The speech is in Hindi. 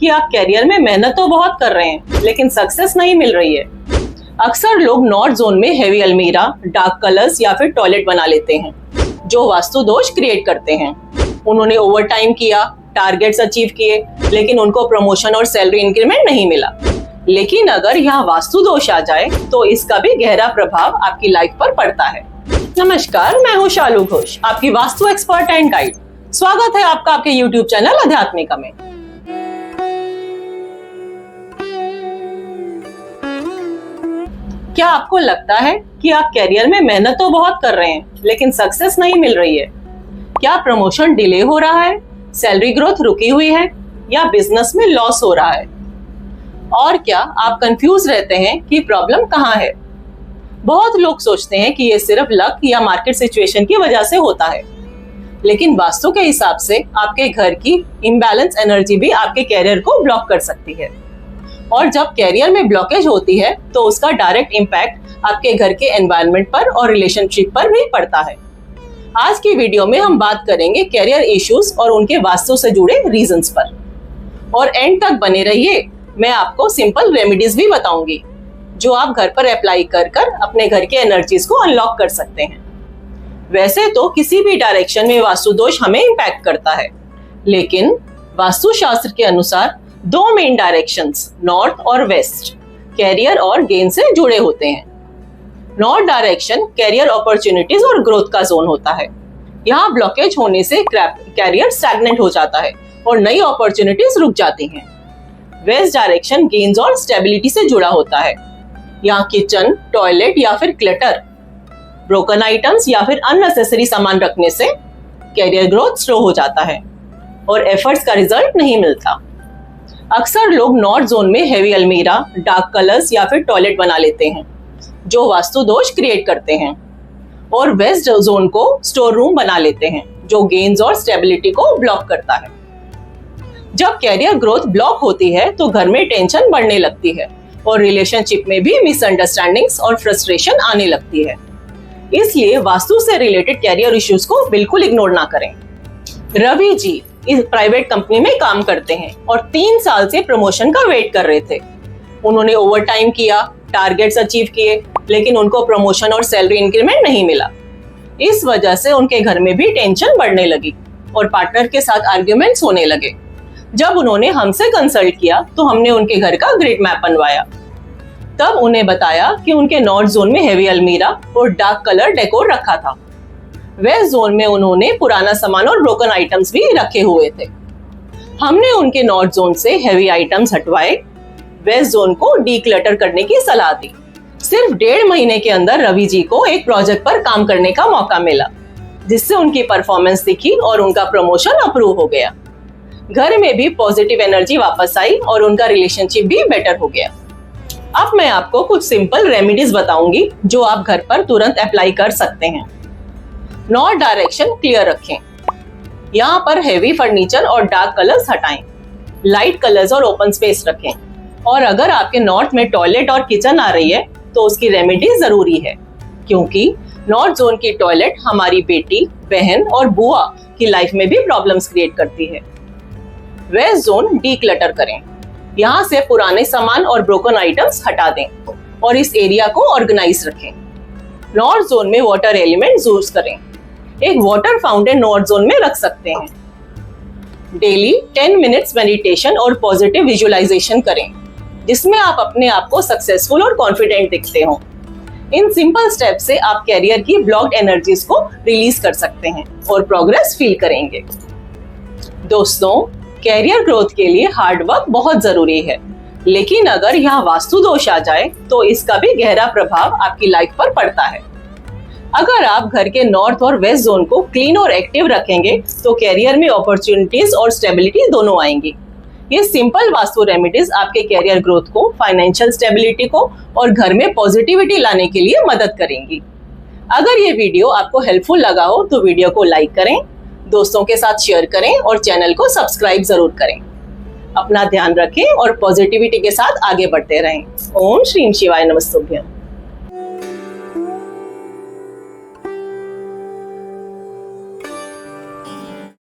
कि आप कैरियर में मेहनत तो बहुत कर रहे हैं लेकिन सक्सेस नहीं मिल रही है। अक्सर लोग नॉर्थ जोन में हेवी अलमीरा, डार्क कलर्स या फिर टॉयलेट बना लेते हैं जो वास्तु दोष क्रिएट करते हैं। उन्होंने ओवर टाइम किया, टारगेट्स अचीव किए, लेकिन उनको प्रमोशन और सैलरी इंक्रीमेंट नहीं मिला। लेकिन अगर यहाँ वास्तु दोष आ जाए तो इसका भी गहरा प्रभाव आपकी लाइफ पर पड़ता है। नमस्कार, मैं हूँ शालू घोष, आपकी वास्तु एक्सपर्ट एंड गाइड। स्वागत है आपका आपके YouTube चैनल अध्यात्मिका में। क्या आपको लगता है कि आप कैरियर में मेहनत तो बहुत कर रहे हैं लेकिन सक्सेस नहीं मिल रही है? क्या प्रमोशन डिले हो रहा है, सैलरी ग्रोथ रुकी हुई है या बिजनेस में लॉस हो रहा है? और क्या आप कंफ्यूज रहते हैं कि प्रॉब्लम कहाँ है? बहुत लोग सोचते हैं कि ये सिर्फ लक या मार्केट सिचुएशन की वजह से होता है, लेकिन वास्तु के हिसाब से आपके घर की इम्बैलेंस एनर्जी भी आपके कैरियर को ब्लॉक कर सकती है। और जब कैरियर में ब्लॉकेज होती है तो उसका डायरेक्ट इम्पैक्ट आपके घर के एनवायरनमेंट पर और रिलेशनशिप पर भी पड़ता है। आज की वीडियो में हम बात करेंगे कैरियर इश्यूज और उनके वास्तु से जुड़े रीजंस पर। और एंड तक बने रहिए, मैं आपको सिंपल रेमेडीज भी बताऊंगी जो आप घर पर अप्लाई कर अपने घर के एनर्जीज को अनलॉक कर सकते हैं। वैसे तो किसी भी डायरेक्शन में वास्तु दोष हमें इम्पैक्ट करता है, लेकिन वास्तु शास्त्र के अनुसार दो मेन डायरेक्शंस, नॉर्थ और वेस्ट, कैरियर और गेन से जुड़े होते हैं। नॉर्थ डायरेक्शन कैरियर अपॉर्चुनिटीज और ग्रोथ का जोन होता है। यहाँ ब्लॉकेज होने से कैरियर स्टैग्नेंट हो जाता है और नई अपॉर्चुनिटीज रुक जाती हैं। वेस्ट डायरेक्शन गेन्स और स्टेबिलिटी से जुड़ा होता है। यहाँ किचन, टॉयलेट या फिर क्लटर, ब्रोकन आइटम्स या फिर अननेसेसरी सामान रखने से कैरियर ग्रोथ स्लो हो जाता है और एफर्ट्स का रिजल्ट नहीं मिलता। अक्सर लोग नॉर्थ जोन में हेवी अलमीरा, डार्क कलर्स या फिर टॉयलेट बना लेते हैं जो वास्तु दोष क्रिएट करते हैं, और वेस्ट जोन को स्टोर रूम बना लेते हैं जो गेन्स और स्टेबिलिटी को ब्लॉक करता है। जब कैरियर ग्रोथ ब्लॉक होती है तो घर में टेंशन बढ़ने लगती है और रिलेशनशिप में भी मिसअंडरस्टैंडिंग्स और फ्रस्ट्रेशन आने लगती है। इसलिए वास्तु से रिलेटेड कैरियर इश्यूज को बिल्कुल इग्नोर ना करें। रवि जी इस प्राइवेट कंपनी में काम करते हैं और 3 साल से प्रमोशन का वेट कर रहे थे। उन्होंने ओवर टाइम किया, टारगेट्स अचीव किए, लेकिन उनको प्रमोशन और सैलरी इंक्रीमेंट नहीं मिला। इस वजह से उनके घर में भी टेंशन बढ़ने लगी और पार्टनर के साथ आर्ग्यूमेंट्स होने लगे। जब उन्होंने हमसे कंसल्ट किया तो हमने उनके घर का ग्रिड मैप बनवाया। तब उन्हें बताया कि उनके नॉर्थ जोन में हेवी अलमीरा और डार्क कलर डेकोर रखा था। वेस्ट जोन में उन्होंने पुराना सामान और ब्रोकन आइटम्स भी रखे हुए थे। हमने उनके नॉर्थ जोन से हेवी आइटम्स हटवाए, वेस्ट जोन को डीक्लटर करने की सलाह दी। सिर्फ 1.5 महीने के अंदर रवि जी को एक प्रोजेक्ट पर काम करने का मौका मिला, जिससे उनकी परफॉर्मेंस दिखी और उनका प्रमोशन अप्रूव हो गया। घर में भी पॉजिटिव एनर्जी वापस आई और उनका रिलेशनशिप भी बेटर हो गया। अब मैं आपको कुछ सिंपल रेमेडीज बताऊंगी जो आप घर पर तुरंत अप्लाई कर सकते हैं। नॉर्थ डायरेक्शन क्लियर रखें। यहाँ पर हेवी फर्नीचर और डार्क कलर्स हटाएं। लाइट कलर्स और ओपन स्पेस रखें। और अगर आपके नॉर्थ में टॉयलेट और किचन आ रही है तो उसकी रेमेडी जरूरी है, क्योंकि नॉर्थ जोन की टॉयलेट हमारी बेटी, बहन और बुआ की लाइफ में भी प्रॉब्लम्स क्रिएट करती है। वेस्ट जोन डीक्लटर करें। यहाँ से पुराने सामान और ब्रोकन आइटम्स हटा दें और इस एरिया को ऑर्गेनाइज रखें। नॉर्थ जोन में वाटर एलिमेंट यूज करें। एक वाटर फाउंटेन नॉर्थ जोन में रख सकते हैं। डेली 10 मिनट्स मेडिटेशन और पॉजिटिव विजुअलाइजेशन करें, जिसमें आप अपने आप को सक्सेसफुल और कॉन्फिडेंट दिखते हो। इन सिंपल स्टेप से आप कैरियर की ब्लॉक्ड एनर्जीज को रिलीज कर सकते हैं और प्रोग्रेस फील करेंगे। दोस्तों, कैरियर ग्रोथ के लिए हार्ड वर्क बहुत जरूरी है, लेकिन अगर यहाँ वास्तु दोष आ जाए तो इसका भी गहरा प्रभाव आपकी लाइफ पर पड़ता है। अगर आप घर के नॉर्थ और वेस्ट जोन को क्लीन और एक्टिव रखेंगे तो कैरियर में अपॉर्चुनिटीज और स्टेबिलिटी दोनों आएंगी। ये सिंपल वास्तु रेमेडीज आपके कैरियर ग्रोथ को, फाइनेंशियल स्टेबिलिटी को और घर में पॉजिटिविटी लाने के लिए मदद करेंगी। अगर ये वीडियो आपको हेल्पफुल लगा हो तो वीडियो को लाइक करें, दोस्तों के साथ शेयर करें और चैनल को सब्सक्राइब जरूर करें। अपना ध्यान रखें और पॉजिटिविटी के साथ आगे बढ़ते रहें। ओम श्रीम शिवाय नमस्तुभ्यम।